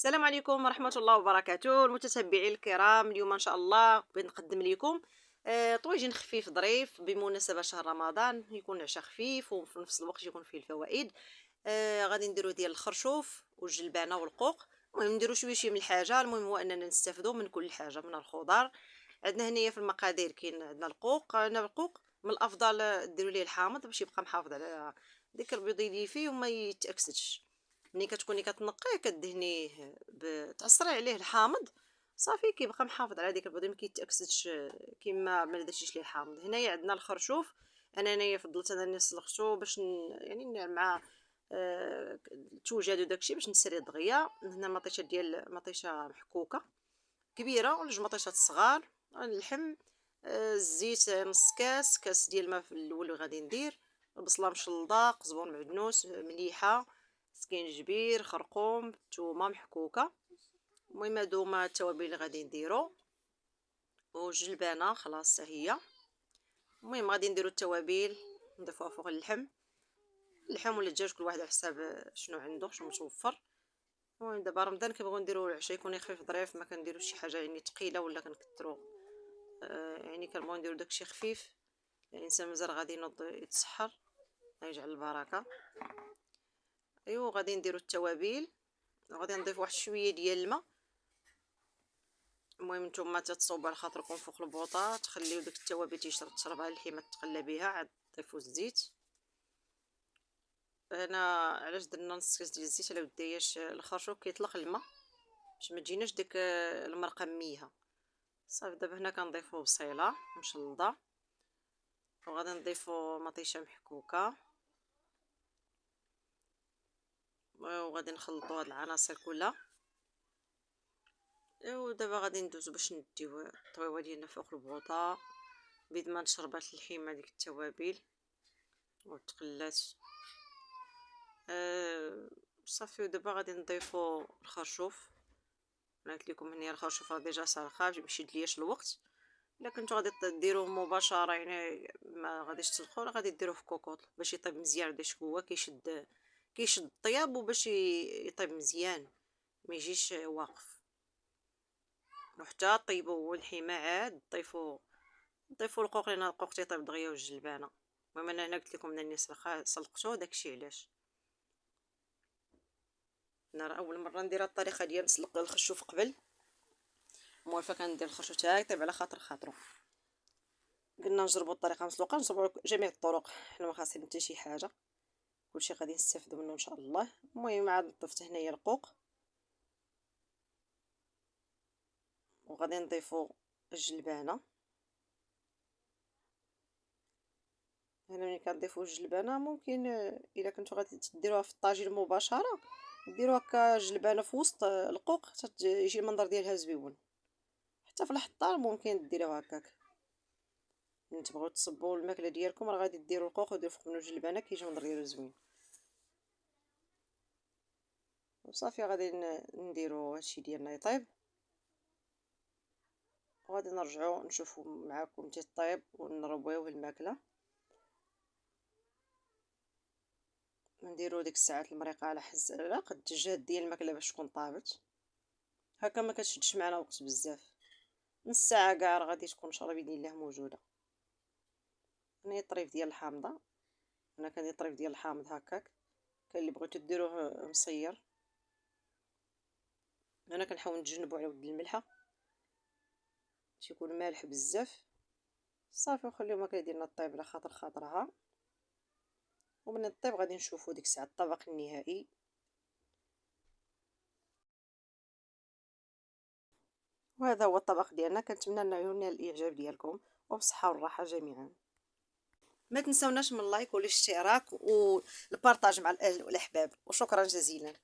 السلام عليكم ورحمة الله وبركاته المتتبعين الكرام. اليوم إن شاء الله بغيت نقدم لكم طويجين خفيف ظريف بمناسبة شهر رمضان، يكون عشاء خفيف وفي نفس الوقت يكون فيه الفوائد. غادي نديرو ديال الخرشوف والجلبانة والقوق. المهم نديرو شويه من الحاجة، المهم هو أننا نستافدو من كل حاجة من الخضر. عندنا هنايا في المقادير كاين عندنا القوق. عندنا القوق من الأفضل ديرو ليه الحامض باش يبقى محافظ على ديك البيض اللي فيه وما يتأكسدش. ملي كتكوني كتنقيه كدهنيه تعصري عليه الحامض صافي كيبقى محافظ على ديك البيض ما كيتاكسدش كيما ما درتيش ليه الحامض. هنايا عندنا الخرشوف. انا هنايا فضلت انني سلختو باش يعني مع التوجاد وداكشي باش نسري دغيا. هنا مطيشه ديال مطيشه محكوكه كبيره ولا جوج مطيشات صغار، اللحم، الزيت نص كاس ديال الماء في الاول غادي ندير، البصله مشلضه، قزبر معدنوس، مليحه، سكينجبير، خرقوم، الثومه محكوكه. المهم هادو هما التوابل اللي غادي نديرو، والجلبانه خلاص حتى هي. المهم غادي نديرو التوابل نضيفوها فوق اللحم ولا الدجاج، كل واحد على حساب شنو عنده شنو متوفر. المهم دابا رمضان كنبغيو نديرو العشاء يكون خفيف ظريف، ما كنديروش شي حاجه يعني ثقيله ولا كنكثروا. يعني كنبغيو نديرو داكشي خفيف، يعني الانسان مازال غادي ينوض يتسحر، يجعل البركه. ايوا غادي نديرو التوابل وغادي نضيف واحد شويه ديال الماء. المهم نتوما تتصوبوا على خاطركم فوق البوطه، تخليو ديك التوابل تشربها الحين تقلى بها، عاد تضيفوا الزيت. انا علاش درنا نص كاس ديال الزيت على ودياش الخرشوف كيطلق الماء باش ما تجيناش ديك المرقه ميها. صافي دابا هنا كنضيفوا بصيله مشلضه، وغادي نضيفوا مطيشه محكوكه، وغادي نخلطوا هاد العناصر كلها. ودابا غادي ندوزو باش نديو الطويوه ديالنا فوق البوطه بيد ما نشربات الحيمه ديك التوابل وتقلات. صافي ودابا غادي نضيفو الخرشوف. قلت لكم هنا الخرشوف راه ديجا سالخا باش يدلياش الوقت. الا كنتو غادي ديروه مباشره يعني ما غاديش تسلخوه، غادي ديروه في كوكوط باش يطيب مزيان، باش هو كيشد الطياب وباش يطيب مزيان ما يجيش واقف. وحتى طيبوا هو الحمى عاد ضيفوا القوق لان القوق تيطيب دغيا والجلبانه. المهم انا هنا قلت لكم انني سلقته داكشي علاش. انا راه اول مره ندير الطريقه ديال نسلق الخشوف قبل، موالفه كندير الخرشوف تاعي طيب على خاطرو. قلنا نجربوا الطريقه مسلوقه، نجربوا جميع الطرق، حنا ما خاصين حتى شي حاجه، كلشي غادي نستافدوا منه ان شاء الله. المهم عاد ضفت هنايا القوق وغادي نضيفوا الجلبانه. هنا ملي كنضيفوا الجلبانه ممكن الا كنتو غادي تديروها في الطاجين مباشره ديروا هكا جلبانه في وسط القوق يجي المنظر ديالها زويون. حتى في الحطار ممكن ديروها هكاك. ملي تبغيو تصبوا الماكله ديالكم راه غادي ديروا القوق وديروا فوق منو الجلبانه كيجي المنظر ديالو زوين. وصافي غادي نديروا هادشي ديالنا يطيب، وغادي نرجعوا نشوفوا معكم تيطيب ونرويوه الماكله. نديروا ديك الساعات المريقه على قد الجهد ديال الماكله باش تكون طابت. هكا ما كتشدش معنا وقت بزاف، نص ساعه كاع راه غادي تكون ان شاء الله باذن الله موجوده. هنا الطريف ديال الحامضه، انا كندير الطريف ديال الحامض هكاك. كاين اللي بغيتو ديروه مصير، انا كنحاول نتجنبوا على ود الملحه تيكون مالح بزاف. صافي وخليو الماكله ديالنا طيب على خاطرها، ومن طيب غادي نشوفوا ديك الساعه الطبق النهائي. وهذا هو الطبق ديالنا، كنتمنى نالنا الاعجاب ديالكم وبصحه والراحه جميعا. ما تنسوناش من اللايك والاشتراك والبارطاج مع الاهل والاحباب، وشكرا جزيلا.